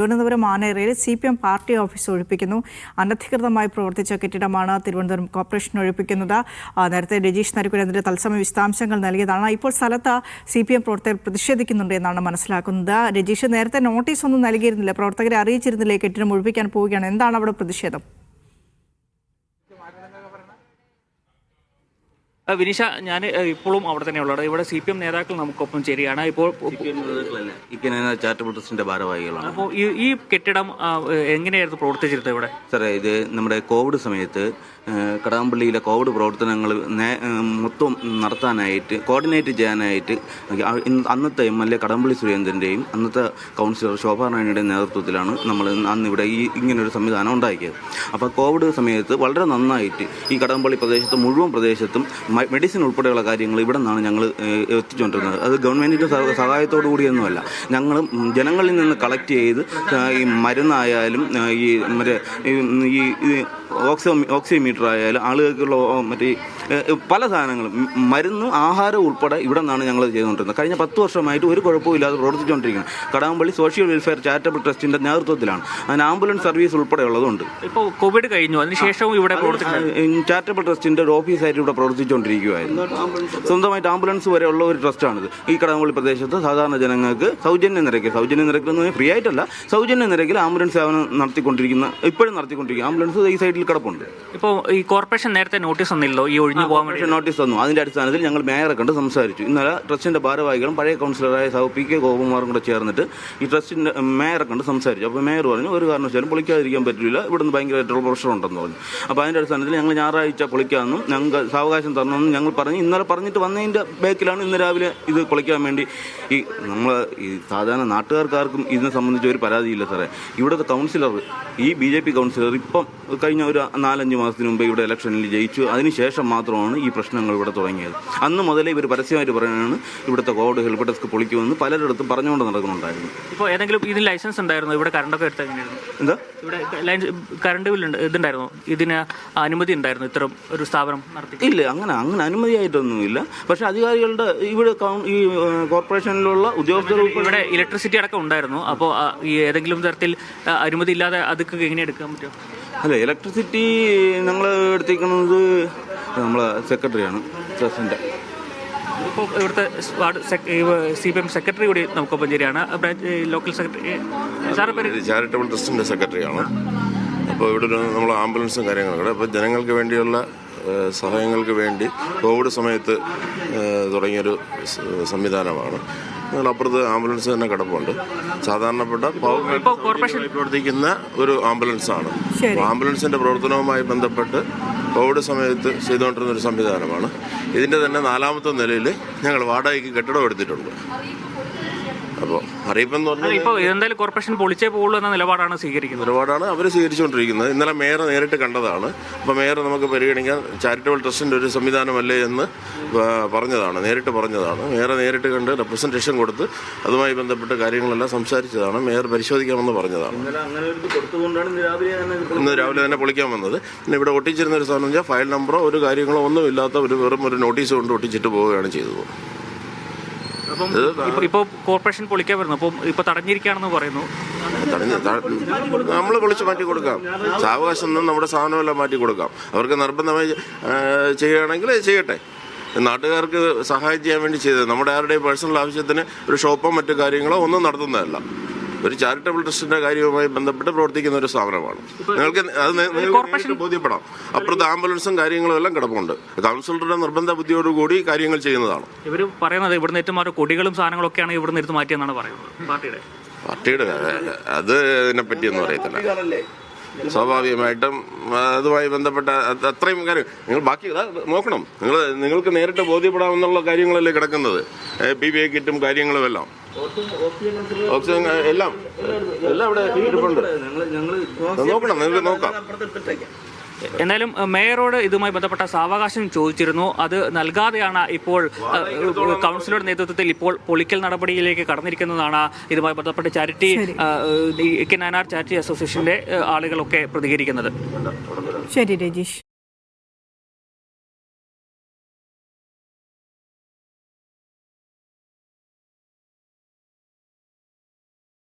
തിരുവനന്തപുരം ആനേറയിൽ CPM party office ഒഴിപ്പിക്കുന്നു. അനധികൃതമായി പ്രവർത്തിച്ച കെട്ടിടമാണ് തിരുവനന്തപുരം കോർപ്പറേഷൻ ഒഴിപ്പിക്കുന്നത്. നേരത്തെ രജീഷ് നരിക്കുരേന്ദ്രൻ തത്സമയ വിശദാംശങ്ങൾ നൽകിയതാണ്. ഇപ്പോൾ സ്ഥലത്ത് CPM പ്രവർത്തകർ പ്രതിഷേധിക്കുന്നുണ്ട് എന്നാണ് മനസ്സിലാക്കുന്നത്. രജീഷ്, നേരത്തെ നോട്ടീസ് ഒന്നും നൽകിയിരുന്നില്ല, പ്രവർത്തകരെ അറിയിച്ചിരുന്നില്ലേ കെട്ടിടം ഒഴിപ്പിക്കാൻ പോവുകയാണ്, എന്താണ് അവിടെ പ്രതിഷേധം? വിനീഷ, ഞാൻ ഇപ്പോഴും അവിടെ തന്നെയുള്ളത്. ഇവിടെ CPM നേതാക്കൾ നമുക്കൊപ്പം ചേരുകയാണ്. ഇപ്പോൾ ചാരിറ്റബിൾ ട്രസ്റ്റിന്റെ ഭാരവാഹികളാണ്. അപ്പോൾ ഈ കെട്ടിടം എങ്ങനെയായിരുന്നു പ്രവർത്തിച്ചിരുന്നത് ഇവിടെ? സാറേ, ഇത് നമ്മുടെ കോവിഡ് സമയത്ത് കടകംപള്ളിയിലെ കോവിഡ് പ്രവർത്തനങ്ങൾ മൊത്തം നടത്താനായിട്ട് കോർഡിനേറ്റ് ചെയ്യാനായിട്ട് അന്നത്തെ MLA കടകംപള്ളി സുരേന്ദ്രൻ്റെയും അന്നത്തെ കൗൺസിലർ ശോഭാറാണിയുടെയും നേതൃത്വത്തിലാണ് നമ്മൾ അന്നിവിടെ ഇങ്ങനൊരു സംവിധാനം ഉണ്ടാക്കിയത്. അപ്പോൾ കോവിഡ് സമയത്ത് വളരെ നന്നായിട്ട് ഈ കടകംപള്ളി പ്രദേശത്ത് മുഴുവൻ പ്രദേശത്തും മെഡിസിൻ ഉൾപ്പെടെയുള്ള കാര്യങ്ങൾ ഇവിടെ നിന്നാണ് ഞങ്ങൾ എത്തിച്ചുകൊണ്ടിരുന്നത്. അത് ഗവൺമെൻറ്റിൻ്റെ സഹായത്തോടു കൂടിയൊന്നുമല്ല, ഞങ്ങൾ ജനങ്ങളിൽ നിന്ന് കളക്ട് ചെയ്ത് ഈ മരുന്നായാലും ഈ മറ്റേ ഈ ഓക്സിമീറ്റർ ആയാലും ആളുകൾക്കുള്ള മറ്റേ പല സാധനങ്ങളും മരുന്നും ആഹാരം ഉൾപ്പെടെ ഇവിടെ നിന്നാണ് ഞങ്ങൾ ചെയ്തുകൊണ്ടിരുന്നത്. കഴിഞ്ഞ 10 വർഷമായിട്ട് ഒരു കുഴപ്പമില്ലാതെ പ്രവർത്തിച്ചുകൊണ്ടിരിക്കുന്നത് കടകംപള്ളി സോഷ്യൽ വെൽഫെയർ ചാരിറ്റബിൾ ട്രസ്റ്റിൻ്റെ നേതൃത്വത്തിലാണ്. അതിന് ആംബുലൻസ് സർവീസ് ഉൾപ്പെടെയുള്ളതുണ്ട്. ഇപ്പോൾ കോവിഡ് കഴിഞ്ഞു, അതിനുശേഷവും ഇവിടെ ചാരിറ്റബിൾ ട്രസ്റ്റിൻ്റെ ഒരു ഓഫീസായിട്ട് ഇവിടെ പ്രവർത്തിച്ചുകൊണ്ടിരിക്കുകയായിരുന്നു. സ്വന്തമായിട്ട് ആംബുലൻസ് വരെയുള്ള ഒരു ട്രസ്റ്റാണിത്. ഈ കടകംപള്ളി പ്രദേശത്ത് സാധാരണ ജനങ്ങൾക്ക് സൗജന്യ നിരക്കിൽ ഫ്രീ ആയിട്ടല്ല, സൗജന്യ നിരക്കിൽ ആംബുലൻസ് സേവനം ഇപ്പോഴും നടത്തിക്കൊണ്ടിരിക്കുക. ആംബുലൻസ് ഈ സൈഡിൽ കിടപ്പുണ്ട്. ഇപ്പോൾ ഈ കോർപ്പറേഷൻ നേരത്തെ നോട്ടീസ് തന്നില്ലോ, ഈ ഒഴിഞ്ഞു പോകാൻ വേണ്ടി നോട്ടീസ് തന്നു. അതിന്റെ അടിസ്ഥാനത്തിൽ ഞങ്ങൾ മേയറെ കണ്ട് സംസാരിച്ചു. ഇന്നലെ ട്രസ്റ്റിന്റെ ഭാരവാഹികളും പഴയ കൗൺസിലറായ PK ഗോപകുമാറും കൂടെ ചേർന്നിട്ട് ഈ ട്രസ്റ്റിന്റെ മേയറെ കണ്ട് സംസാരിച്ചു. അപ്പോൾ മേയർ പറഞ്ഞു ഒരു കാരണവശാലും പൊളിക്കാതിരിക്കാൻ പറ്റില്ല, ഇവിടുന്ന് ഭയങ്കരമായിട്ടുള്ള പ്രഷർ ഉണ്ടെന്ന് പറഞ്ഞു. അപ്പോൾ അതിന്റെ അടിസ്ഥാനത്തിൽ ഞങ്ങൾ ഞായറാഴ്ച പൊളിക്കാമെന്നും ഞങ്ങൾക്ക് സാവകാശം തരണമെന്നും ഞങ്ങൾ പറഞ്ഞു. ഇന്നലെ പറഞ്ഞിട്ട് വന്നതിന്റെ ബാക്കിലാണ് ഇന്ന് രാവിലെ ഇത് പൊളിക്കാൻ വേണ്ടി ഈ സാധാരണ നാട്ടുകാർക്കാർക്കും ഇതിനെ സംബന്ധിച്ച് ഒരു പരാതിയില്ല സാറേ. ഇവിടുത്തെ കൗൺസിലർ, ഈ BJP കൗൺസിലർ ഇപ്പം കഴിഞ്ഞ ഒരു 4-5 മാസത്തിന് മുമ്പ് ഇവിടെ ഇലക്ഷനിൽ ജയിച്ചു. അതിനുശേഷം മാത്രമാണ് ഈ പ്രശ്നങ്ങൾ ഇവിടെ തുടങ്ങിയത്. അന്ന് മുതലേ ഇവർ പരസ്യമായിട്ട് പറയുകയാണ് ഇവിടുത്തെ കോവിഡ് ഹെൽപ്പ് ഡെസ്ക് പൊളിക്കുമെന്ന് പലരിടത്തും പറഞ്ഞുകൊണ്ട് നടക്കുന്നുണ്ടായിരുന്നു. ഇപ്പോൾ ഏതെങ്കിലും ഇതിന് ലൈസൻസ് ഉണ്ടായിരുന്നു? ഇവിടെ കറണ്ടൊക്കെ എടുത്ത് എങ്ങനെയായിരുന്നു? എന്താ ഇവിടെ കറണ്ട് ബില്ലുണ്ട്, ഇതുണ്ടായിരുന്നു? ഇതിന് അനുമതി ഉണ്ടായിരുന്നു ഇത്തരം ഒരു സ്ഥാപനം നടത്തി? ഇല്ല, അങ്ങനെ അനുമതിയായിട്ടൊന്നുമില്ല. പക്ഷേ അധികാരികളുടെ ഇവിടെ ഈ കോർപ്പറേഷനിലുള്ള ഉദ്യോഗസ്ഥർ ഇവിടെ ഇലക്ട്രിസിറ്റി അടക്കം ഉണ്ടായിരുന്നു. അപ്പോൾ ഈ ഏതെങ്കിലും തരത്തിൽ അനുമതി ഇല്ലാതെ അതൊക്കെ എങ്ങനെ എടുക്കാൻ പറ്റുമോ? അല്ല, ഇലക്ട്രിസിറ്റി ഞങ്ങൾ എടുത്തിരിക്കുന്നത് നമ്മളെ സെക്രട്ടറിയാണ് ട്രസ്റ്റിൻ്റെ. ഇപ്പോൾ ഇവിടുത്തെ CPM സെക്രട്ടറി കൂടി നമുക്കൊപ്പം ശരിയാണ്, ലോക്കൽ സെക്രട്ടറി. ചാരിറ്റബിൾ ട്രസ്റ്റിൻ്റെ സെക്രട്ടറിയാണ്. അപ്പോൾ ഇവിടെ നമ്മൾ ആംബുലൻസും കാര്യങ്ങളൊക്കെ അപ്പോൾ ജനങ്ങൾക്ക് വേണ്ടിയുള്ള സഹായങ്ങൾക്ക് വേണ്ടി കോവിഡ് സമയത്ത് തുടങ്ങിയൊരു സംവിധാനമാണ്. അപ്പുറത്ത് ആംബുലൻസ് തന്നെ കിടപ്പുണ്ട്. സാധാരണപ്പെട്ട പ്രവർത്തിക്കുന്ന ഒരു ആംബുലൻസാണ്. ആംബുലൻസിന്റെ പ്രവർത്തനവുമായി ബന്ധപ്പെട്ട് കോവിഡ് സമയത്ത് ചെയ്തുകൊണ്ടിരുന്ന ഒരു സംവിധാനമാണ്. ഇതിന്റെ തന്നെ 4ാമത്തെ നിലയിൽ ഞങ്ങൾ വാടകയ്ക്ക് കെട്ടിടം എടുത്തിട്ടുണ്ട്. അപ്പോൾ അറിയിപ്പെന്ന് പറഞ്ഞാൽ ഇപ്പോൾ എന്തായാലും കോർപ്പറേഷൻ പൊളിച്ചേ പോകുള്ളൂ എന്ന നിലപാടാണ് അവർ സ്വീകരിച്ചുകൊണ്ടിരിക്കുന്നത്. ഇന്നലെ മേയർ നേരിട്ട് കണ്ടതാണ്. അപ്പോൾ മേയർ നമുക്ക് പരിഗണിക്കാൻ ചാരിറ്റബിൾ ട്രസ്റ്റിൻ്റെ ഒരു സംവിധാനമല്ലേ എന്ന് നേരിട്ട് പറഞ്ഞതാണ്. മേയറെ നേരിട്ട് കണ്ട് റെപ്രസെൻറ്റേഷൻ കൊടുത്ത് അതുമായി ബന്ധപ്പെട്ട കാര്യങ്ങളെല്ലാം സംസാരിച്ചതാണ്. മേയർ പരിശോധിക്കാമെന്ന് പറഞ്ഞതാണ്. ഇന്ന് രാവിലെ തന്നെ പൊളിക്കാൻ വന്നത്. പിന്നെ ഇവിടെ ഒട്ടിച്ചിരുന്ന ഒരു സാധനം വെച്ചാൽ ഫയൽ നമ്പറോ ഒരു കാര്യങ്ങളോ ഒന്നും ഇല്ലാത്ത വെറും ഒരു നോട്ടീസ് കൊണ്ട് ഒട്ടിച്ചിട്ട് പോവുകയാണ് ചെയ്തത്. ഇപ്പോൾ കോർപ്പറേഷൻ പൊളിക്കാൻ വരുന്നു, അപ്പോൾ ഇപ്പോൾ തടഞ്ഞിരിക്കുകയാണെന്ന് പറയുന്നു. നമ്മൾ പൊളിച്ച് മാറ്റി കൊടുക്കാം. സാവകാശം നമ്മുടെ സാധനമെല്ലാം മാറ്റി കൊടുക്കാം. അവർക്ക് നിർബന്ധമായി ചെയ്യുകയാണെങ്കിൽ ചെയ്യട്ടെ. നാട്ടുകാർക്ക് സഹായം ചെയ്യാൻ വേണ്ടി ചെയ്തത്. നമ്മുടെ ആരുടെയും പേഴ്സണൽ ആവശ്യത്തിന് ഒരു ഷോപ്പോ മറ്റു കാര്യങ്ങളോ ഒന്നും നടത്തുന്നതല്ല. ഒരു ചാരിറ്റബിൾ ട്രസ്റ്റിന്റെ കാര്യവുമായി ബന്ധപ്പെട്ട് പ്രവർത്തിക്കുന്ന ഒരു സ്ഥാപനമാണ്. നിങ്ങൾക്ക് അത് ബോധ്യപ്പെടാം. അപ്പുറത്ത് ആംബുലൻസും കാര്യങ്ങളും എല്ലാം കിടപ്പുണ്ട്. കൗൺസിലറുടെ നിർബന്ധ ബുദ്ധിയോടുകൂടി കാര്യങ്ങൾ ചെയ്യുന്നതാണ്. ഇവർ പറയുന്നത് ഇവിടുന്ന് ഏറ്റവും കൊടികളും സാധനങ്ങളൊക്കെയാണ് ഇവിടുന്ന് എടുത്ത് മാറ്റിയെന്നാണ് പറയുന്നത് പാർട്ടിയുടെ. അത് ഇതിനെപ്പറ്റിയൊന്നും അറിയത്തില്ല. സ്വാഭാവികമായിട്ടും അതുമായി ബന്ധപ്പെട്ട അത്രയും കാര്യം നിങ്ങൾ ബാക്കി നോക്കണം. നിങ്ങൾക്ക് നേരിട്ട് ബോധ്യപ്പെടാമെന്നുള്ള കാര്യങ്ങളല്ലേ കിടക്കുന്നത്. PPE കിറ്റും കാര്യങ്ങളും എല്ലാം ഓക്സിജൻ എല്ലാം ഇവിടെ ഇരിപ്പുണ്ട്. നോക്കണം, നിങ്ങൾക്ക് നോക്കാം. എന്നാലും മേയറോട് ഇതുമായി ബന്ധപ്പെട്ട സാവകാശം ചോദിച്ചിരുന്നു. അത് നൽകാതെയാണ് ഇപ്പോൾ കൗൺസിലറുടെ നേതൃത്വത്തിൽ ഇപ്പോൾ പൊളിക്കൽ നടപടിയിലേക്ക് കടന്നിരിക്കുന്നതാണ്. ഇതുമായി ബന്ധപ്പെട്ട ചാരിറ്റി നാനാർ ചാരിറ്റി അസോസിയേഷന്റെ ആളുകളൊക്കെ പ്രതികരിക്കുന്നത്. ശരി രജീഷ്.